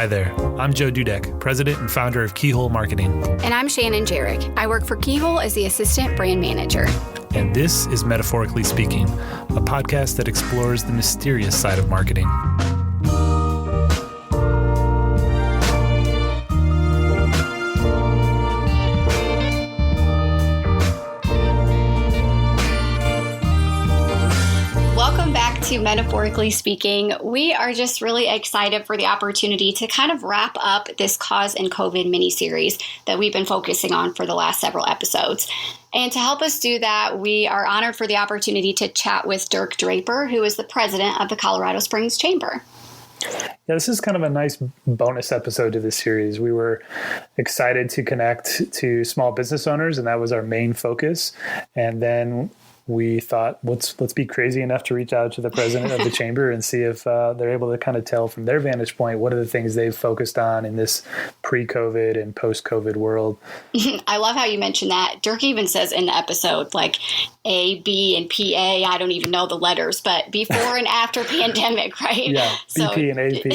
Hi there, I'm Joe Dudek, President and founder of Keyhole Marketing. And I'm Shannon Jarek. I work for Keyhole as the Assistant Brand Manager. And this is Metaphorically Speaking, a podcast that explores the mysterious side of marketing. Welcome back to Metaphorically Speaking. We are just really excited for the opportunity to kind of wrap up this Cause and COVID mini-series that we've been focusing on for the last several episodes. And to help us do that, we are honored for the opportunity to chat with Dirk Draper, who is the president of the Colorado Springs Chamber. Yeah, this is kind of a nice bonus episode to this series. We were excited to connect to small business owners, and that was our main focus. And then we thought, let's be crazy enough to reach out to the president of the chamber and see if they're able to kind of tell from their vantage point what are the things they've focused on in this pre-COVID and post-COVID world. I love how you mentioned that. Dirk even says in the episode, like A, B, and PA. I don't even know the letters, but before and after pandemic, right? Yeah, BP and AP.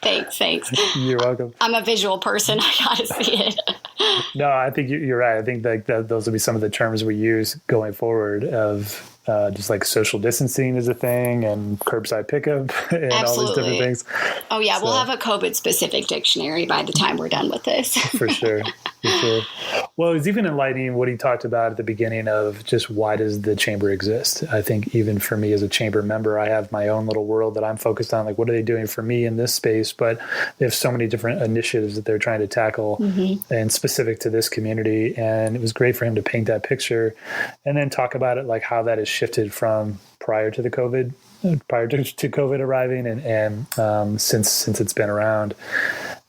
Yeah. Thanks. You're welcome. I'm a visual person. I gotta see it. No, I think you're right. I think that those will be some of the terms we use going forward of just like social distancing is a thing and curbside pickup and Absolutely. all these different things. Oh, yeah. So, we'll have a COVID-specific dictionary by the time we're done with this. For sure. Well, it was even enlightening what he talked about at the beginning of just why does the chamber exist? I think even for me as a chamber member, I have my own little world that I'm focused on. Like, what are they doing for me in this space? But they have so many different initiatives that they're trying to tackle and specific to this community. And it was great for him to paint that picture and then talk about it, like how that has shifted from prior to COVID arriving and since it's been around.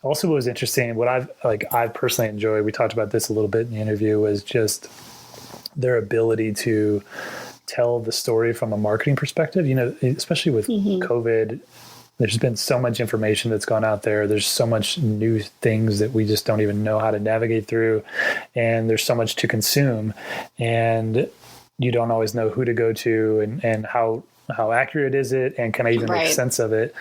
Also, what was interesting, what I've personally enjoyed, we talked about this a little bit in the interview, was just their ability to tell the story from a marketing perspective. You know, especially with COVID, there's been so much information that's gone out there. There's so much new things that we just don't even know how to navigate through, and there's so much to consume, and you don't always know who to go to and how accurate is it, and can I even make sense of it?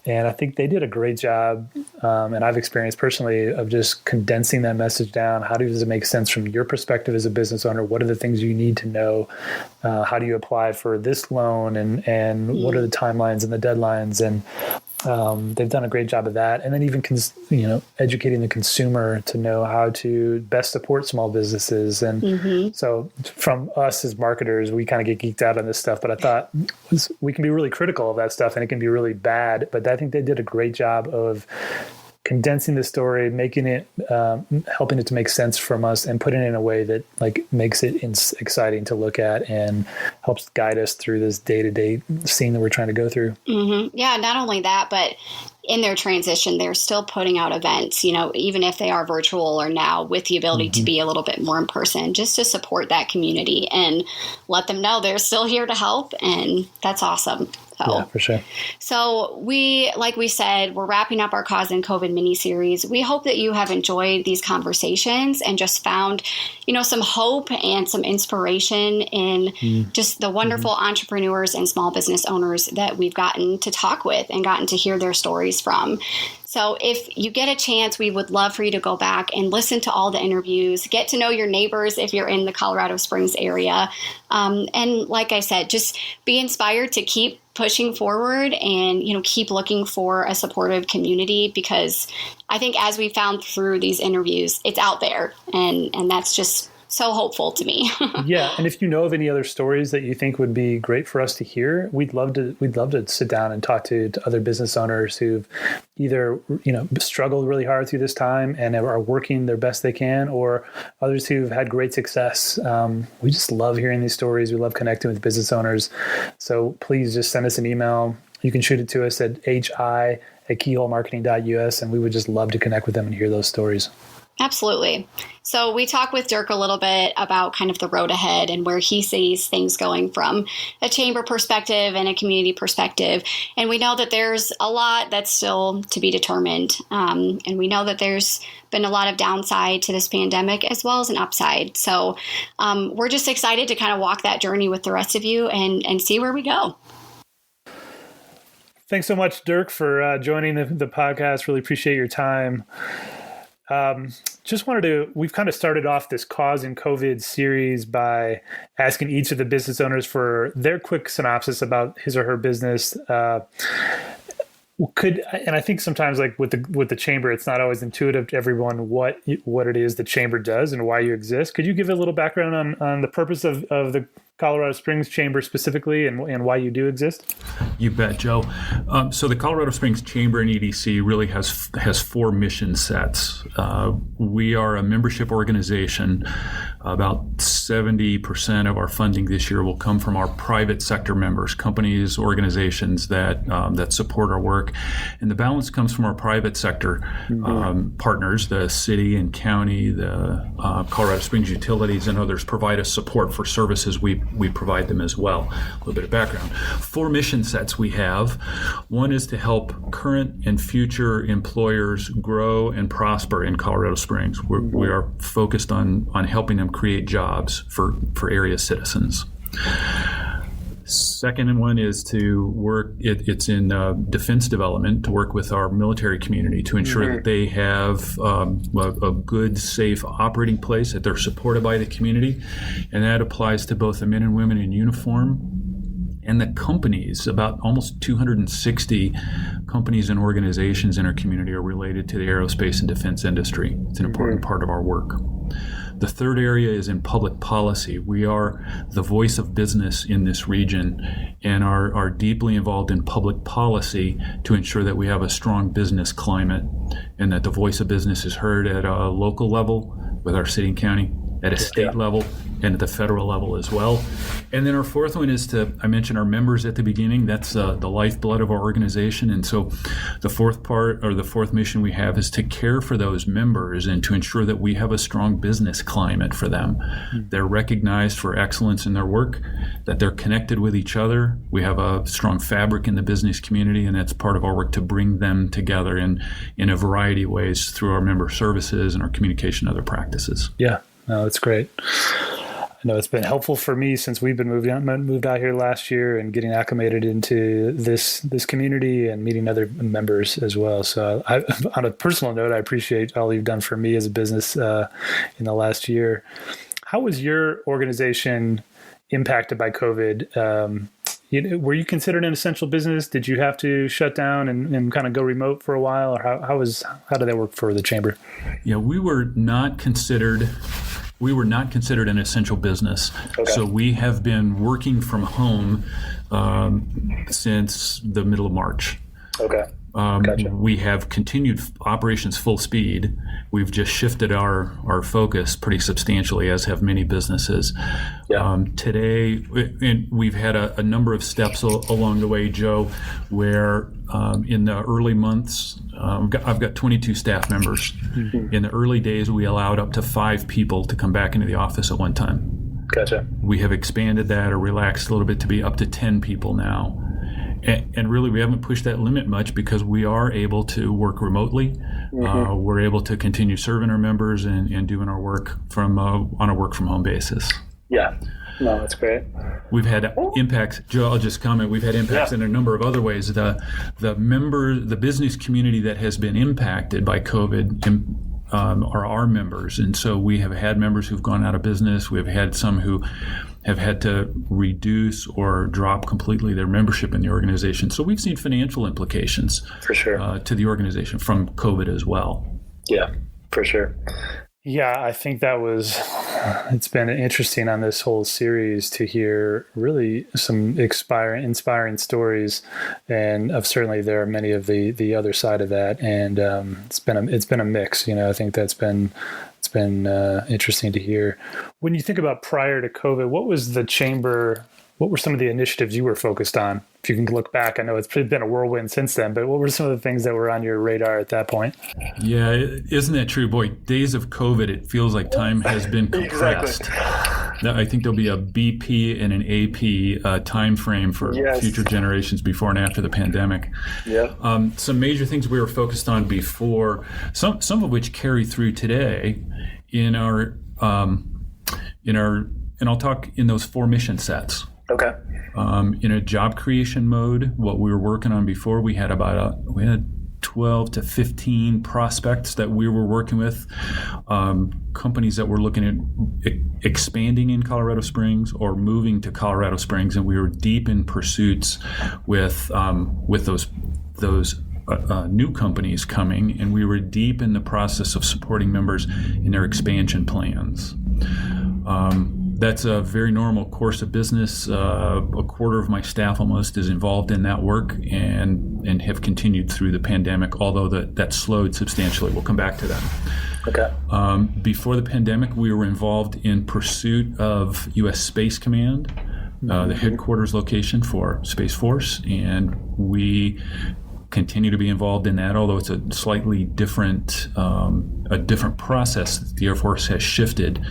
And I think they did a great job, and I've experienced personally, of just condensing that message down. How does it make sense from your perspective as a business owner? What are the things you need to know? How do you apply for this loan? And what are the timelines and the deadlines? And they've done a great job of that. And then even, educating the consumer to know how to best support small businesses. And so from us as marketers, we kind of get geeked out on this stuff, but I thought we can be really critical of that stuff and it can be really bad. But I think they did a great job of condensing the story, making it, helping it to make sense from us, and putting it in a way that like makes it exciting to look at and helps guide us through this day-to-day scene that we're trying to go through. Yeah, not only that, but in their transition, they're still putting out events, even if they are virtual or now with the ability to be a little bit more in person, just to support that community and let them know they're still here to help. And that's awesome. Yeah, for sure. So like we said, we're wrapping up our Cause and COVID mini-series. We hope that you have enjoyed these conversations and just found, some hope and some inspiration in just the wonderful entrepreneurs and small business owners that we've gotten to talk with and gotten to hear their stories from. So if you get a chance, we would love for you to go back and listen to all the interviews, get to know your neighbors if you're in the Colorado Springs area. And like I said, just be inspired to keep pushing forward and, keep looking for a supportive community, because I think as we found through these interviews, it's out there, and that's just so hopeful to me. Yeah. And if you know of any other stories that you think would be great for us to hear, we'd love to sit down and talk to other business owners who've either, struggled really hard through this time and are working their best they can, or others who've had great success. We just love hearing these stories. We love connecting with business owners. So please just send us an email. You can shoot it to us at hi@keyholemarketing.us, and we would just love to connect with them and hear those stories. Absolutely. So we talked with Dirk a little bit about kind of the road ahead and where he sees things going from a chamber perspective and a community perspective. And we know that there's a lot that's still to be determined. And we know that there's been a lot of downside to this pandemic as well as an upside. So we're just excited to kind of walk that journey with the rest of you and see where we go. thanks so much, Dirk, for joining the podcast. Really appreciate your time. We've kind of started off this Cause in COVID series by asking each of the business owners for their quick synopsis about his or her business. And I think sometimes, like with the chamber, it's not always intuitive to everyone what it is the chamber does and why you exist. Could you give a little background on the purpose of the Colorado Springs Chamber specifically and why you do exist? You bet, Joe. So the Colorado Springs Chamber and EDC really has four mission sets. We are a membership organization. About 70% of our funding this year will come from our private sector members, companies, organizations that support our work. And the balance comes from our private sector partners, the city and county, the Colorado Springs utilities, and others provide us support for services we provide them as well. A little bit of background. Four mission sets we have. One is to help current and future employers grow and prosper in Colorado Springs. We are focused on helping them create jobs for area citizens. Second one is to work, it's in defense development, to work with our military community to ensure that they have a good, safe operating place, that they're supported by the community. And that applies to both the men and women in uniform and the companies. About almost 260 companies and organizations in our community are related to the aerospace and defense industry. It's an important part of our work. The third area is in public policy. We are the voice of business in this region and are deeply involved in public policy to ensure that we have a strong business climate and that the voice of business is heard at a local level with our city and county, at a state level, and at the federal level as well. And then our fourth one is I mentioned our members at the beginning. That's the lifeblood of our organization. And so the fourth mission we have is to care for those members and to ensure that we have a strong business climate for them. They're recognized for excellence in their work, that they're connected with each other. We have a strong fabric in the business community, and that's part of our work to bring them together in a variety of ways through our member services and our communication and other practices. Yeah, no, that's great. I know it's been helpful for me since we've been moved out here last year and getting acclimated into this community and meeting other members as well. So on a personal note, I appreciate all you've done for me as a business in the last year. How was your organization impacted by COVID? Were you considered an essential business? Did you have to shut down and kind of go remote for a while? Or how did that work for the chamber? Yeah, we were not considered an essential business. Okay. So we have been working from home since the middle of March. Okay. Gotcha. We have continued operations full speed. We've just shifted our focus pretty substantially, as have many businesses. Yeah. Today, and we've had a number of steps along the way, Joe, where in the early months, I've got 22 staff members. Mm-hmm. In the early days, we allowed up to 5 people to come back into the office at one time. Gotcha. We have expanded that or relaxed a little bit to be up to 10 people now. And really, we haven't pushed that limit much because we are able to work remotely. Mm-hmm. We're able to continue serving our members and doing our work on a work from home basis. Yeah. No, that's great. We've had impacts, Joe, I'll just comment, we've had impacts in a number of other ways. The business community that has been impacted by COVID are our members. And so we have had members who've gone out of business. We've had some who have had to reduce or drop completely their membership in the organization. So we've seen financial implications for sure to the organization from COVID as well. Yeah, for sure. Yeah, I think it's been interesting on this whole series to hear really some inspiring stories, and certainly there are many of the other side of that, and it's been a mix. I think it's been interesting to hear. When you think about prior to COVID, what were some of the initiatives you were focused on? If you can look back, I know it's been a whirlwind since then, but what were some of the things that were on your radar at that point? Yeah, isn't that true? Boy, days of COVID, it feels like time has been compressed. Exactly. I think there'll be a BP and an AP time frame for future generations before and after the pandemic. Yeah. Some major things we were focused on before, some of which carry through today in our and I'll talk in those 4 mission sets. Okay. In a job creation mode, what we were working on before, we had 12 to 15 prospects that we were working with, companies that were looking at expanding in Colorado Springs or moving to Colorado Springs, and we were deep in pursuits with those new companies coming, and we were deep in the process of supporting members in their expansion plans. That's a very normal course of business. A quarter of my staff almost is involved in that work and have continued through the pandemic, although that slowed substantially. We'll come back to that. Okay. Before the pandemic, we were involved in pursuit of U.S. Space Command, the headquarters location for Space Force, and we continue to be involved in that, although it's a slightly different process. The Air Force has shifted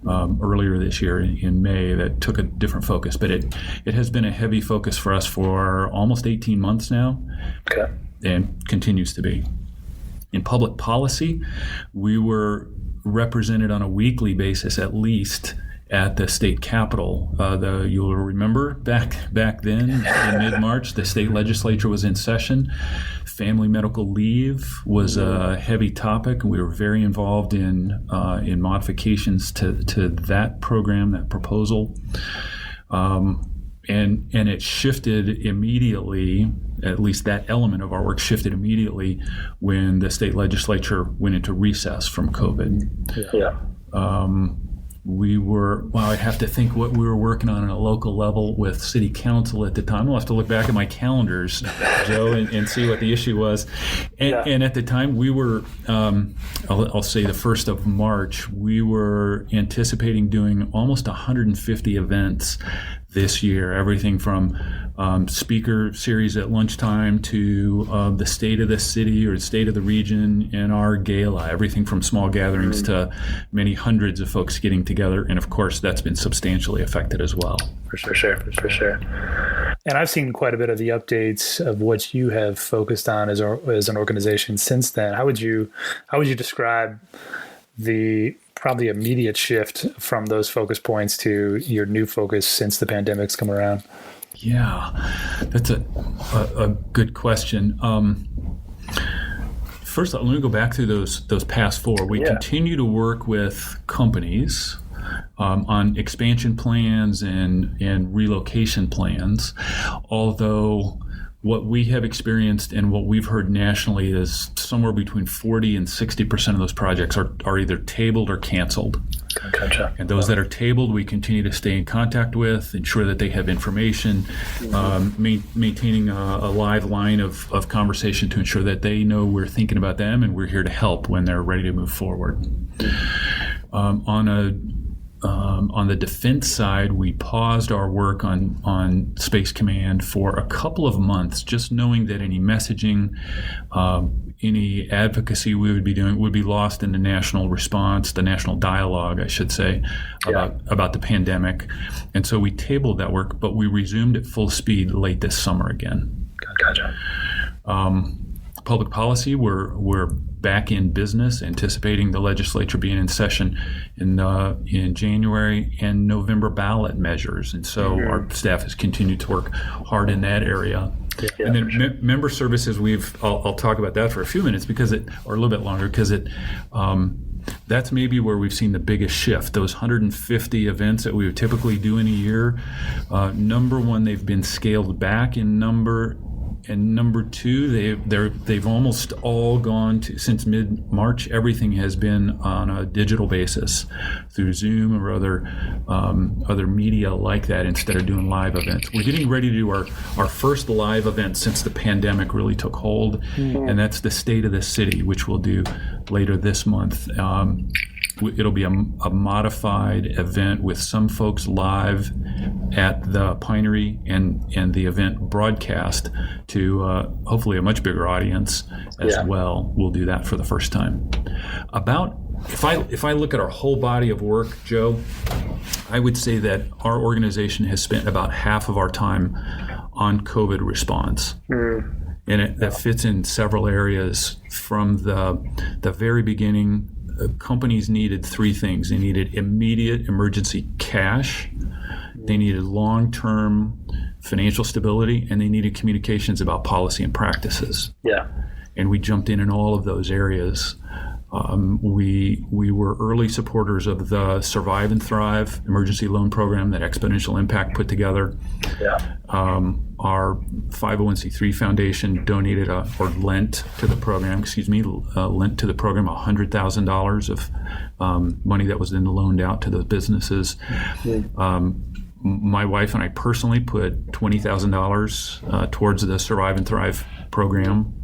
earlier this year in May that took a different focus, but it has been a heavy focus for us for almost 18 months now. Okay. And continues to be. In public policy, we were represented on a weekly basis at least at the state capitol. You'll remember back then in mid-March, the state legislature was in session. Family medical leave was a heavy topic, and we were very involved in modifications to that program, that proposal. And it shifted immediately, at least that element of our work shifted immediately when the state legislature went into recess from COVID. Yeah. I have to think what we were working on a local level with city council at the time. I'll have to look back at my calendars, Joe, and see what the issue was. And at the time, we were, I'll say the 1st of March, we were anticipating doing almost 150 events this year, everything from speaker series at lunchtime to the state of the city or the state of the region and our gala, everything from small gatherings to many hundreds of folks getting together. And of course, that's been substantially affected as well. For sure. And I've seen quite a bit of the updates of what you have focused on as an organization since then. How would you describe the probably immediate shift from those focus points to your new focus since the pandemic's come around? Yeah, that's a good question. First, let me go back through those past four. We continue to work with companies on expansion plans and relocation plans, although what we have experienced and what we've heard nationally is somewhere between 40 and 60% of those projects are either tabled or canceled. Gotcha. And those that are tabled, we continue to stay in contact with, ensure that they have information, maintaining a live line of conversation to ensure that they know we're thinking about them and we're here to help when they're ready to move forward. On the defense side, we paused our work on Space Command for a couple of months, just knowing that any messaging, any advocacy we would be doing would be lost in the national response, the national dialogue, I should say, about the pandemic. And so we tabled that work, but we resumed at full speed late this summer again. Gotcha. Public policy, we're back in business, anticipating the legislature being in session in January and November ballot measures. And so our staff has continued to work hard in that area. Yeah, and then member services, I'll talk about that for a few minutes or a little bit longer, because that's maybe where we've seen the biggest shift. Those 150 events that we would typically do in a year, number one, they've been scaled back in number. And number two, they've almost all gone to, since mid-March, everything has been on a digital basis through Zoom or other media like that instead of doing live events. We're getting ready to do our first live event since the pandemic really took hold, and that's the State of the City, which we'll do later this month. It'll be a modified event with some folks live at the Pinery and the event broadcast to hopefully a much bigger audience as well. We'll do that for the first time. If I look at our whole body of work, Joe, I would say that our organization has spent about half of our time on COVID response. And that fits in several areas. From the very beginning, companies needed three things. They needed immediate emergency cash. They needed long-term financial stability, and they needed communications about policy and practices. Yeah. And we jumped in all of those areas. We were early supporters of the Survive and Thrive emergency loan program that Exponential Impact put together. Yeah. Our 501c3 foundation donated lent to the program $100,000 of money that was then loaned out to those businesses. My wife and I personally put $20,000 towards the Survive and Thrive program.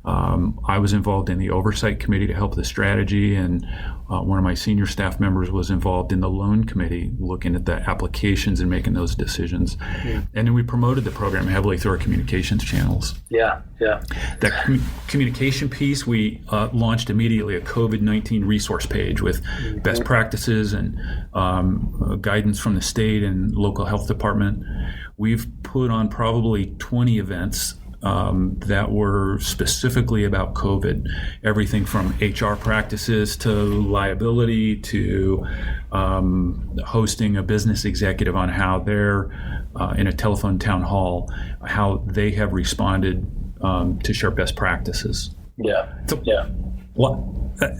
I was involved in the oversight committee to help the strategy, and one of my senior staff members was involved in the loan committee looking at the applications and making those decisions. And then we promoted the program heavily through our communications channels. Yeah. That communication piece, we launched immediately a COVID-19 resource page with best practices and guidance from the state and local health department. We've put on probably 20 events that were specifically about COVID, everything from HR practices to liability to hosting a business executive on how they're in a telephone town hall, how they have responded to share best practices. Yeah. So, yeah.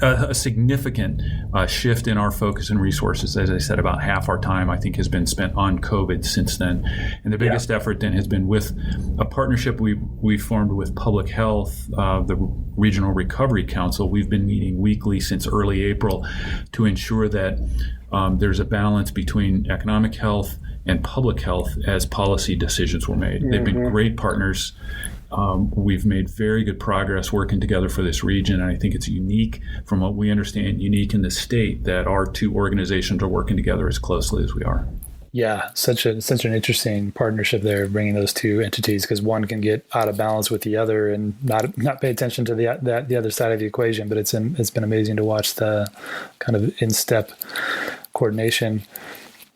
A significant shift in our focus and resources. As I said, about half our time, I think, has been spent on COVID since then. And the biggest effort then has been with a partnership we formed with Public Health, the Regional Recovery Council. We've been meeting weekly since early April to ensure that there's a balance between economic health and public health as policy decisions were made. They've been great partners. We've made very good progress working together for this region, and I think it's unique, from what we understand, unique in the state that our two organizations are working together as closely as we are. Yeah, such an interesting partnership there, bringing those two entities, because one can get out of balance with the other and not pay attention to the other side of the equation. But it's been amazing to watch the kind of in-step coordination.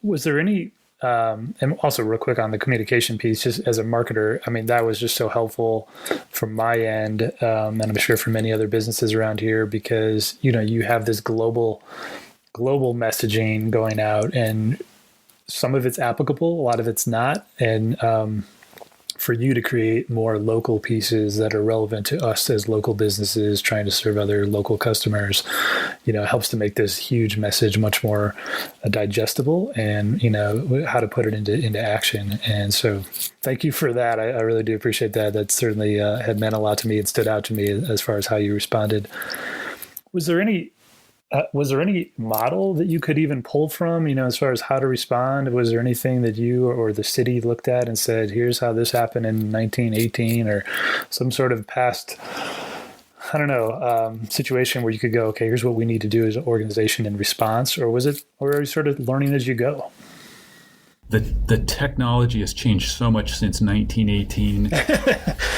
Was there any? And also real quick on the communication piece, just as a marketer, I mean, that was just so helpful from my end. And I'm sure for many other businesses around here, because, you have this global messaging going out, and some of it's applicable, a lot of it's not. And, for you to create more local pieces that are relevant to us as local businesses trying to serve other local customers, helps to make this huge message much more digestible, and, how to put it into action. And so thank you for that. I really do appreciate that. That certainly had meant a lot to me and stood out to me as far as how you responded. Was there any model that you could even pull from, as far as how to respond? Was there anything that you or the city looked at and said, here's how this happened in 1918, or some sort of past, situation where you could go, okay, here's what we need to do as an organization in response? Or are you sort of learning as you go? The technology has changed so much since 1918.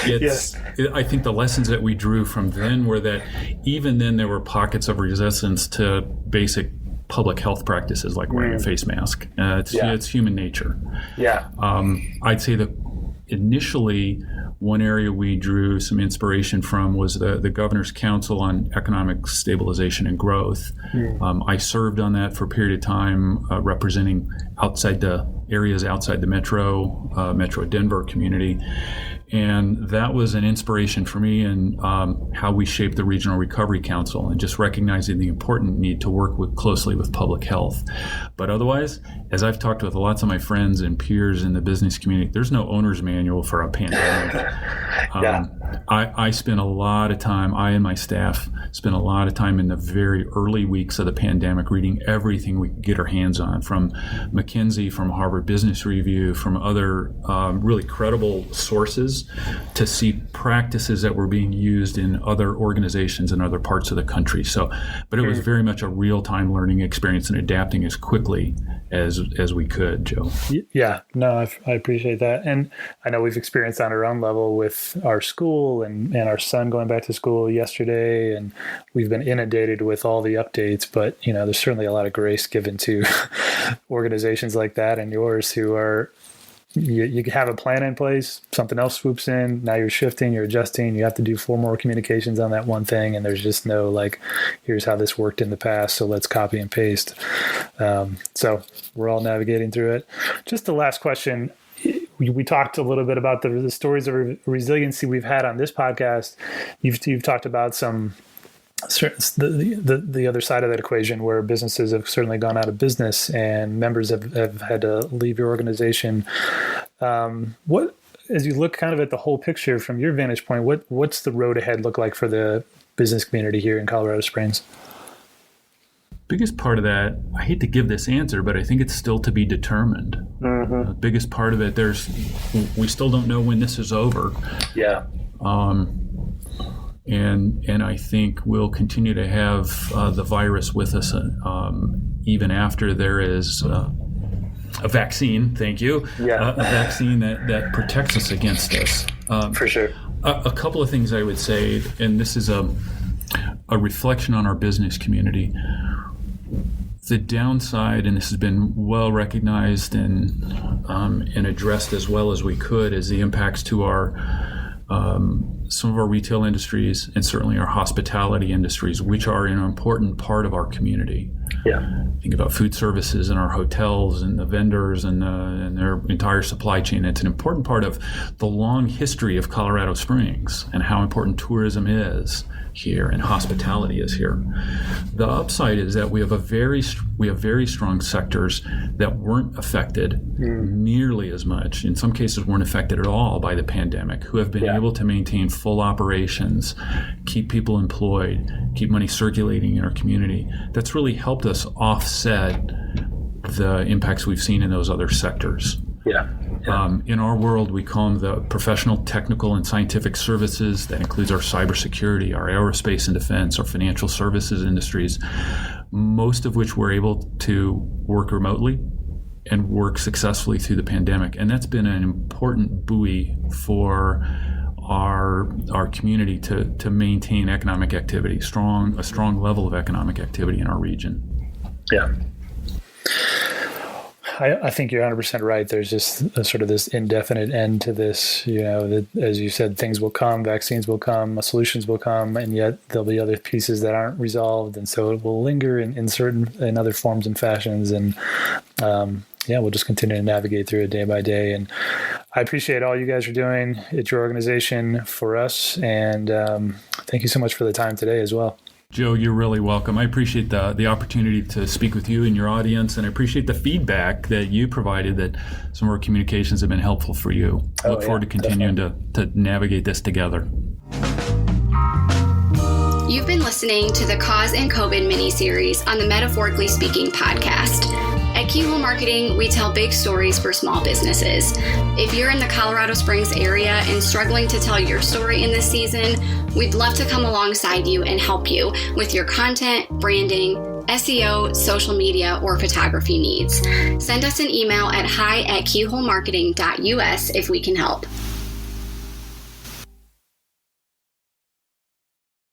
Yes. I think the lessons that we drew from then were that even then there were pockets of resistance to basic public health practices like wearing a face mask. It's human nature. Yeah. I'd say that initially one area we drew some inspiration from was the Governor's Council on Economic Stabilization and Growth. I served on that for a period of time, representing areas outside the Metro Denver community. And that was an inspiration for me in how we shaped the Regional Recovery Council, and just recognizing the important need to work closely with public health. But otherwise, as I've talked with lots of my friends and peers in the business community, there's no owner's manual for a pandemic. I spent a lot of time, I and my staff spent a lot of time in the very early weeks of the pandemic reading everything we could get our hands on, from McKinsey, from Harvard Business Review, from other really credible sources, to see practices that were being used in other organizations in other parts of the country. But it was very much a real-time learning experience and adapting as quickly as we could, Joe. Yeah, no, I appreciate that. And I know we've experienced on our own level with our school and our son going back to school yesterday, and we've been inundated with all the updates, but there's certainly a lot of grace given to organizations like that and yours who are you have a plan in place, something else swoops in, now you're shifting, you're adjusting, you have to do 4 more communications on that one thing, and there's just no like, here's how this worked in the past, so let's copy and paste. So we're all navigating through it. Just the last question. We talked a little bit about the stories of resiliency we've had on this podcast. You've talked about some the other side of that equation, where businesses have certainly gone out of business and members have had to leave your organization. What, as you look kind of at the whole picture from your vantage point, what's the road ahead look like for the business community here in Colorado Springs? Biggest part of that, I hate to give this answer, but I think it's still to be determined. The biggest part of it, we still don't know when this is over. Yeah. And I think we'll continue to have the virus with us even after there is a vaccine. Thank you. Yeah. A vaccine that protects us against this. For sure. A couple of things I would say, and this is a reflection on our business community. The downside, and this has been well recognized and addressed as well as we could, is the impacts to our some of our retail industries and certainly our hospitality industries, which are an important part of our community. Yeah. Think about food services and our hotels and the vendors and their entire supply chain. It's an important part of the long history of Colorado Springs and how important tourism is here and hospitality is here. The upside is that we have very strong sectors that weren't affected nearly as much, in some cases weren't affected at all by the pandemic, who have been able to maintain full operations, keep people employed, keep money circulating in our community. That's really helped us offset the impacts we've seen in those other sectors. Yeah. In our world, we call them the professional, technical, and scientific services. That includes our cybersecurity, our aerospace and defense, our financial services industries, most of which we're able to work remotely and work successfully through the pandemic. And that's been an important buoy for our community to maintain economic activity, a strong level of economic activity in our region. Yeah. I think you're 100% right. There's just sort of this indefinite end to this, that, as you said, things will come, vaccines will come, solutions will come, and yet there'll be other pieces that aren't resolved. And so it will linger in other forms and fashions. And we'll just continue to navigate through it day by day. And I appreciate all you guys are doing at your organization for us. And thank you so much for the time today as well. Joe, you're really welcome. I appreciate the opportunity to speak with you and your audience, and I appreciate the feedback that you provided, that some of our communications have been helpful for you. I look forward to continuing to navigate this together. You've been listening to the Cause and COVID mini-series on the Metaphorically Speaking podcast. At Keyhole Marketing, we tell big stories for small businesses. If you're in the Colorado Springs area and struggling to tell your story in this season, we'd love to come alongside you and help you with your content, branding, SEO, social media, or photography needs. Send us an email at hi@keyholemarketing.us if we can help.